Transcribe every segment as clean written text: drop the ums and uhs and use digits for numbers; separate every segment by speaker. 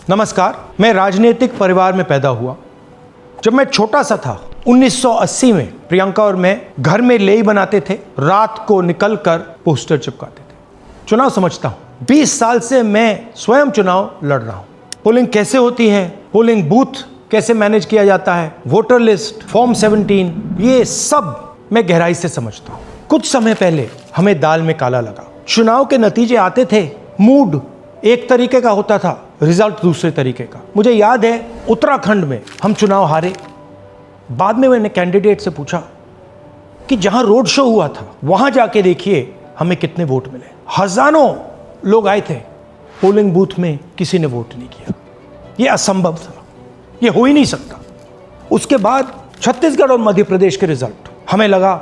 Speaker 1: नमस्कार। मैं राजनीतिक परिवार में पैदा हुआ। जब मैं छोटा सा था 1980 में प्रियंका और मैं घर में लेई बनाते थे, रात को निकलकर पोस्टर चिपकाते थे। चुनाव समझता हूं। 20 साल से मैं स्वयं चुनाव लड़ रहा हूं। पोलिंग कैसे होती है, पोलिंग बूथ कैसे मैनेज किया जाता है, वोटर लिस्ट, फॉर्म 17, ये सब मैं गहराई से समझता हूं। कुछ समय पहले हमें दाल में काला लगा। चुनाव के नतीजे आते थे, मूड एक तरीके का होता था, रिजल्ट दूसरे तरीके का। मुझे याद है उत्तराखंड में हम चुनाव हारे। बाद में मैंने कैंडिडेट से पूछा कि जहां रोड शो हुआ था वहां जाके देखिए हमें कितने वोट मिले। हजारों लोग आए थे, पोलिंग बूथ में किसी ने वोट नहीं किया। यह असंभव था, यह हो ही नहीं सकता। उसके बाद छत्तीसगढ़ और मध्य प्रदेश के रिजल्ट, हमें लगा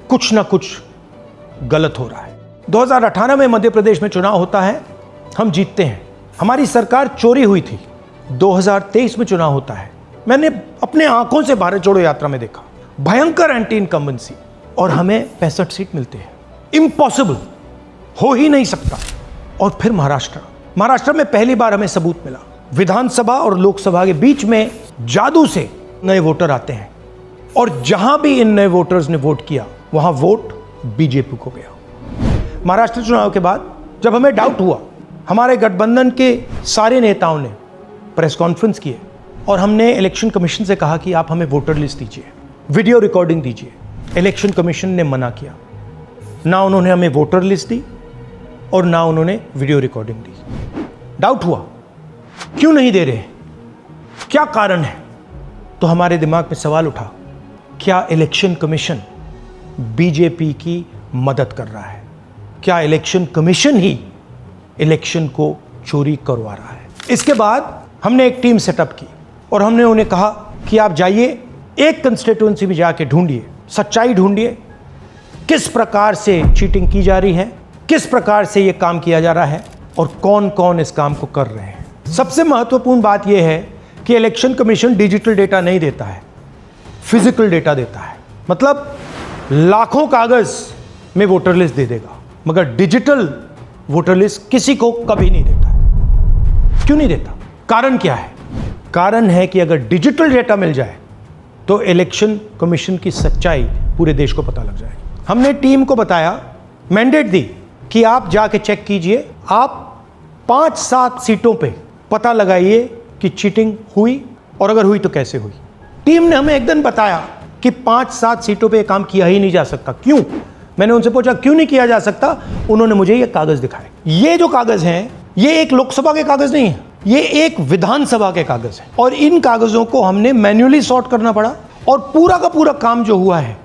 Speaker 1: कुछ ना कुछ गलत हो रहा है। 2018 में मध्य प्रदेश में चुनाव होता है, हम जीतते हैं। हमारी सरकार चोरी हुई थी। 2023 में चुनाव होता है, मैंने अपने आंखों से भारत जोड़ो यात्रा में देखा, भयंकर एंटी इनकम्बेंसी, और हमें 65 सीट मिलते हैं। इम्पॉसिबल, हो ही नहीं सकता। और फिर महाराष्ट्र में पहली बार हमें सबूत मिला। विधानसभा और लोकसभा के बीच में जादू से नए वोटर आते हैं, और जहां भी इन नए वोटर्स ने वोट किया वहां वोट बीजेपी को गया। महाराष्ट्र चुनाव के बाद जब हमें डाउट हुआ, हमारे गठबंधन के सारे नेताओं ने प्रेस कॉन्फ्रेंस किए और हमने इलेक्शन कमीशन से कहा कि आप हमें वोटर लिस्ट दीजिए, वीडियो रिकॉर्डिंग दीजिए। इलेक्शन कमीशन ने मना किया। ना उन्होंने हमें वोटर लिस्ट दी और ना उन्होंने वीडियो रिकॉर्डिंग दी। डाउट हुआ, क्यों नहीं दे रहे, क्या कारण है? तो हमारे दिमाग में सवाल उठा, क्या इलेक्शन कमीशन बीजेपी की मदद कर रहा है? क्या इलेक्शन कमीशन ही इलेक्शन को चोरी करवा रहा है? इसके बाद हमने एक टीम सेटअप की और हमने उन्हें कहा कि आप जाइए, एक कंस्टिट्यूएंसी में जाके ढूंढिए, सच्चाई ढूंढिए, किस प्रकार से चीटिंग की जा रही है, किस प्रकार से यह काम किया जा रहा है और कौन कौन इस काम को कर रहे हैं। सबसे महत्वपूर्ण बात यह है कि इलेक्शन कमीशन डिजिटल डेटा नहीं देता है, फिजिकल डेटा देता है। मतलब लाखों कागज में वोटर लिस्ट दे देगा, मगर डिजिटल वोटर लिस्ट किसी को कभी नहीं देता है। क्यों नहीं देता? कारण क्या है? कारण है कि अगर डिजिटल डेटा मिल जाए तो इलेक्शन कमीशन की सच्चाई पूरे देश को पता लग जाएगी। हमने टीम को बताया, मैंडेट दी कि आप जाके चेक कीजिए, आप 5-7 सीटों पे पता लगाइए कि चीटिंग हुई, और अगर हुई तो कैसे हुई। टीम ने हमें एक दिन बताया कि 5-7 सीटों पे काम किया ही नहीं जा सकता। क्यों? मैंने उनसे पूछा क्यों नहीं किया जा सकता। उन्होंने मुझे ये कागज दिखाए। ये जो कागज हैं, ये एक लोकसभा के कागज नहीं है, ये एक विधानसभा के कागज हैं, और इन कागजों को हमने मैन्युअली सॉर्ट करना पड़ा। और पूरा का पूरा काम जो हुआ है,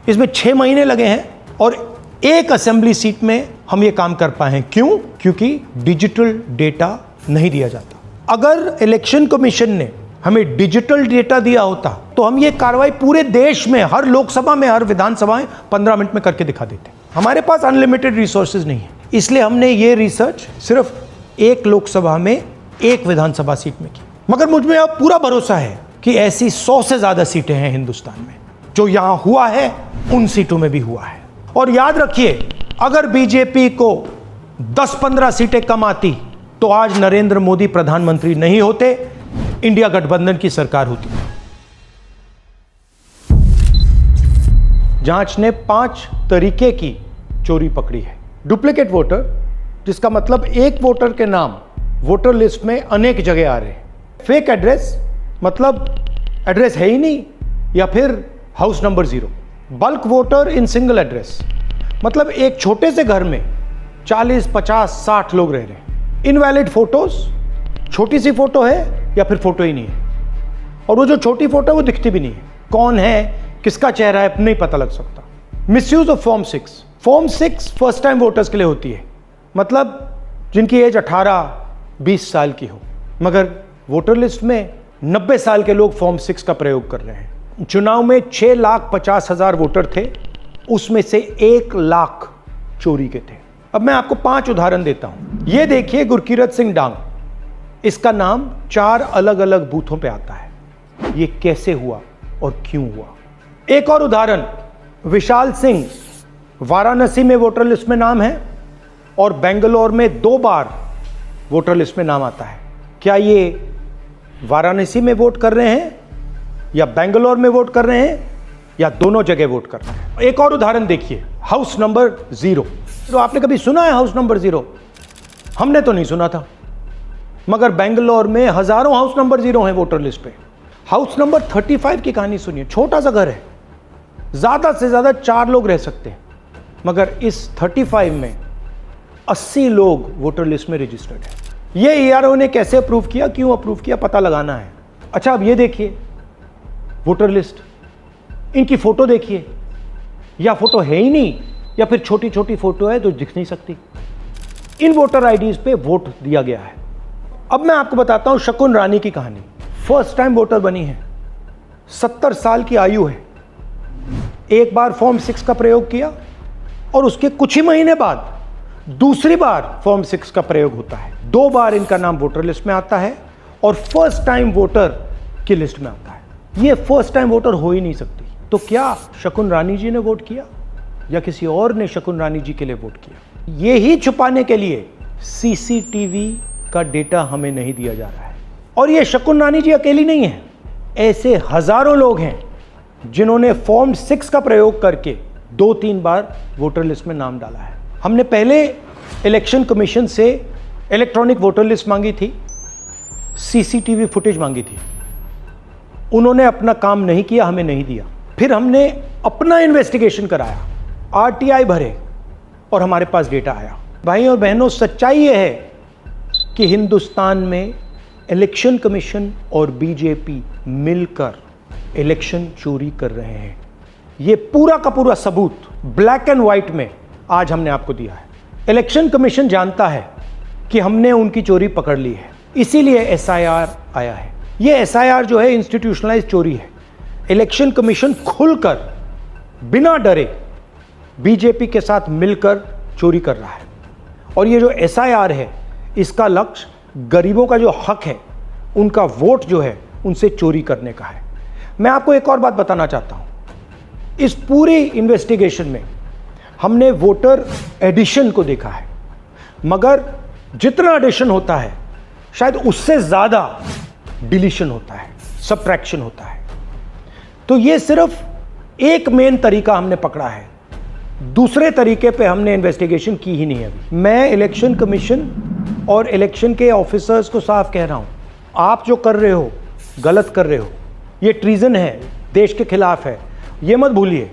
Speaker 1: इसमें 6 महीने लगे हैं, और एक असेंबली सीट में हम ये काम कर पाए हैं। क्यों? क्योंकि डिजिटल डेटा नहीं दिया जाता। अगर इलेक्शन कमीशन ने हमें डिजिटल डेटा दिया होता तो हम ये कार्रवाई पूरे देश में, हर लोकसभा में, हर विधानसभा में 15 मिनट में करके दिखा देते। हमारे पास अनलिमिटेड रिसोर्सेज नहीं है, इसलिए हमने ये रिसर्च सिर्फ एक लोकसभा में, एक विधानसभा सीट में की। मगर मुझ में अब पूरा भरोसा है कि ऐसी 100 से ज्यादा सीटें हैं हिंदुस्तान में। जो यहां हुआ है उन सीटों में भी हुआ है। और याद रखिए, अगर बीजेपी को 10-15 सीटें कम आती तो आज नरेंद्र मोदी प्रधानमंत्री नहीं होते, इंडिया गठबंधन की सरकार होती। जांच ने 5 तरीके की चोरी पकड़ी है। डुप्लीकेट वोटर, जिसका मतलब एक वोटर के नाम वोटर लिस्ट में अनेक जगह आ रहे हैं। फेक एड्रेस, मतलब एड्रेस है ही नहीं, या फिर house number 0। Bulk voter in single address, मतलब एक छोटे से घर में 40, 50, 60 लोग रह रहे हैं। इनवैलिड फोटोज, छोटी सी फोटो है या फिर फोटो ही नहीं है, और वो जो छोटी फोटो है वो दिखती भी नहीं है। कौन है, किसका चेहरा है, नहीं पता लग सकता। Misuse of form 6। Form 6 first time voters के लिए होती है, मतलब जिनकी एज 18-20 साल की हो, मगर वोटर लिस्ट में 90 साल के लोग फॉर्म 6 का प्रयोग कर रहे हैं। चुनाव में 6,50,000 वोटर थे, उसमें से 1 लाख चोरी के थे। अब मैं आपको 5 उदाहरण देता हूं। ये देखिए, गुरकीरत सिंह डांग, इसका नाम 4 अलग अलग बूथों पे आता है। ये कैसे हुआ और क्यों हुआ? एक और उदाहरण, विशाल सिंह, वाराणसी में वोटर लिस्ट में नाम है और बेंगलोर में 2 बार वोटर लिस्ट में नाम आता है। क्या ये वाराणसी में वोट कर रहे हैं या बेंगलोर में वोट कर रहे हैं या दोनों जगह वोट कर रहे हैं? एक और उदाहरण देखिए, हाउस नंबर 0। तो आपने कभी सुना है हाउस नंबर 0? हमने तो नहीं सुना था, मगर बेंगलोर में हजारों हाउस नंबर 0 हैं वोटर लिस्ट पे। हाउस नंबर 35 की कहानी सुनिए। छोटा सा घर है, ज्यादा से ज्यादा 4 लोग रह सकते हैं, मगर इस 35 में 80 लोग वोटर लिस्ट में रजिस्टर्ड है। ये ईआरओ ने कैसे अप्रूव किया, क्यों अप्रूव किया, पता लगाना है। अच्छा, अब ये देखिए वोटर लिस्ट, इनकी फोटो देखिए, या फोटो है ही नहीं या फिर छोटी छोटी फोटो है जो दिख नहीं सकती। इन वोटर आईडीज पे वोट दिया गया है। अब मैं आपको बताता हूं शकुन रानी की कहानी। फर्स्ट टाइम वोटर बनी है, 70 साल की आयु है। एक बार फॉर्म 6 का प्रयोग किया और उसके कुछ ही महीने बाद दूसरी बार फॉर्म 6 का प्रयोग होता है। 2 बार इनका नाम वोटर लिस्ट में आता है और फर्स्ट टाइम वोटर की लिस्ट में आता है। ये फर्स्ट टाइम वोटर हो ही नहीं सकती। तो क्या शकुन रानी जी ने वोट किया या किसी और ने शकुन रानी जी के लिए वोट किया? ये ही छुपाने के लिए सीसीटीवी का डेटा हमें नहीं दिया जा रहा है। और ये शकुन रानी जी अकेली नहीं है, ऐसे हजारों लोग हैं जिन्होंने फॉर्म 6 का प्रयोग करके 2-3 बार वोटर लिस्ट में नाम डाला है। हमने पहले इलेक्शन कमीशन से इलेक्ट्रॉनिक वोटर लिस्ट मांगी थी, सीसीटीवी फुटेज मांगी थी। उन्होंने अपना काम नहीं किया, हमें नहीं दिया। फिर हमने अपना इन्वेस्टिगेशन कराया, आरटीआई भरे और हमारे पास डेटा आया। भाई और बहनों, सच्चाई यह है कि हिंदुस्तान में इलेक्शन कमीशन और बीजेपी मिलकर इलेक्शन चोरी कर रहे हैं। ये पूरा का पूरा सबूत ब्लैक एंड व्हाइट में आज हमने आपको दिया है। इलेक्शन कमीशन जानता है कि हमने उनकी चोरी पकड़ ली है, इसीलिए एसआईआर आया है। ये एसआईआर जो है इंस्टीट्यूशनलाइज चोरी है। इलेक्शन कमीशन खुलकर बिना डरे बीजेपी के साथ मिलकर चोरी कर रहा है। और ये जो एसआईआर है, इसका लक्ष्य गरीबों का जो हक है, उनका वोट जो है, उनसे चोरी करने का है। मैं आपको एक और बात बताना चाहता हूं। इस पूरी इन्वेस्टिगेशन में हमने वोटर एडिशन को देखा है, मगर जितना एडिशन होता है शायद उससे ज्यादा डिलीशन होता है, सबट्रैक्शन होता है। तो ये सिर्फ एक मेन तरीका हमने पकड़ा है, दूसरे तरीके पे हमने इन्वेस्टिगेशन की ही नहीं अभी। मैं इलेक्शन कमीशन और इलेक्शन के ऑफिसर्स को साफ कह रहा हूं, आप जो कर रहे हो गलत कर रहे हो। ये ट्रीजन है, देश के खिलाफ है। ये मत भूलिए,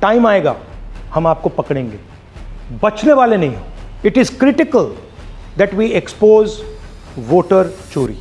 Speaker 1: टाइम आएगा हम आपको पकड़ेंगे, बचने वाले नहीं हो। It is critical that we expose voter चोरी।